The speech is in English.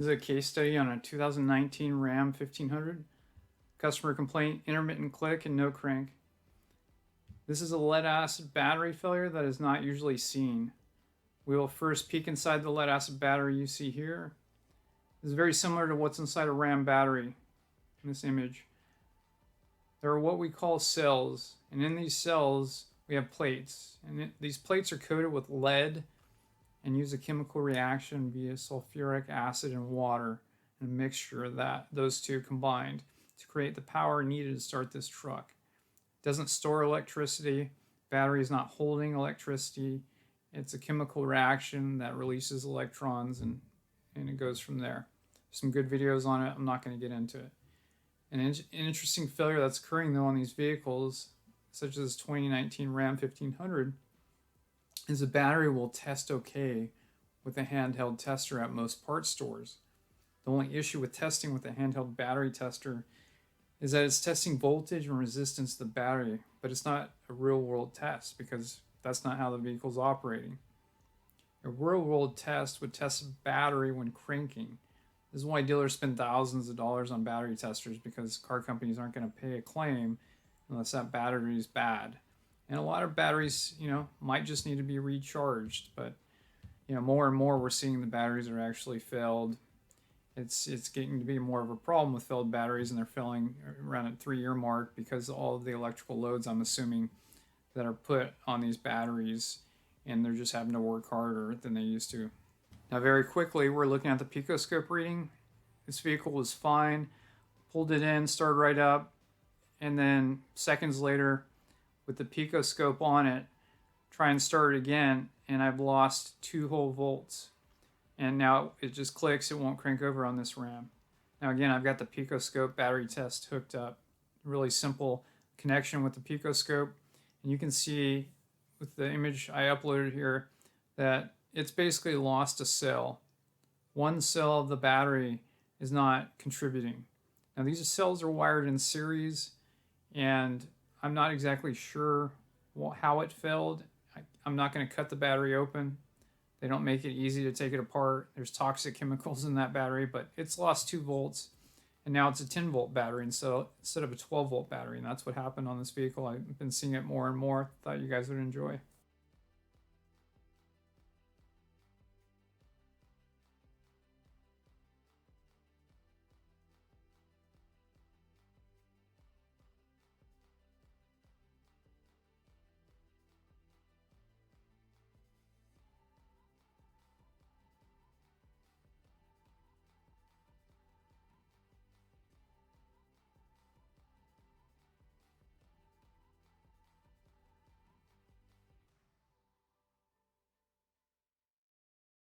This is a case study on a 2019 Ram 1500. Customer complaint, intermittent click and no crank. This is a lead acid battery failure that is not usually seen. We will first peek inside the lead acid battery you see here. This is very similar to what's inside a Ram battery in this image. There are what we call cells, and in these cells we have plates. And these plates are coated with lead and use a chemical reaction via sulfuric acid and water, and a mixture of those two combined to create the power needed to start this truck. It doesn't store electricity. Battery is not holding electricity. It's a chemical reaction that releases electrons, and it goes from there. Some good videos on it. I'm not going to get into it. An interesting failure that's occurring though on these vehicles, such as 2019 Ram 1500, is the battery will test okay with a handheld tester at most parts stores. The only issue with testing with a handheld battery tester is that it's testing voltage and resistance to the battery, but it's not a real-world test because that's not how the vehicle's operating. A real-world test would test a battery when cranking. This is why dealers spend thousands of dollars on battery testers, because car companies aren't going to pay a claim unless that battery is bad. And a lot of batteries, might just need to be recharged, but more and more we're seeing the batteries are actually failed. It's getting to be more of a problem with failed batteries, and they're failing around at 3-year mark because of all of the electrical loads, I'm assuming, that are put on these batteries, and they're just having to work harder than they used to. Now, very quickly, we're looking at the picoscope reading. This vehicle was fine, pulled it in, started right up, and then seconds later, with the picoscope on it, try and start it again, and I've lost 2 whole volts. And now it just clicks, it won't crank over on this Ram. Now again, I've got the picoscope battery test hooked up. Really simple connection with the picoscope. And you can see with the image I uploaded here that it's basically lost a cell. One cell of the battery is not contributing. Now these cells are wired in series, and I'm not exactly sure how it failed. I'm not going to cut the battery open. They don't make it easy to take it apart. There's toxic chemicals in that battery, but it's lost 2 volts, and now it's a 10-volt battery instead of a 12-volt battery, and that's what happened on this vehicle. I've been seeing it more and more. Thought you guys would enjoy.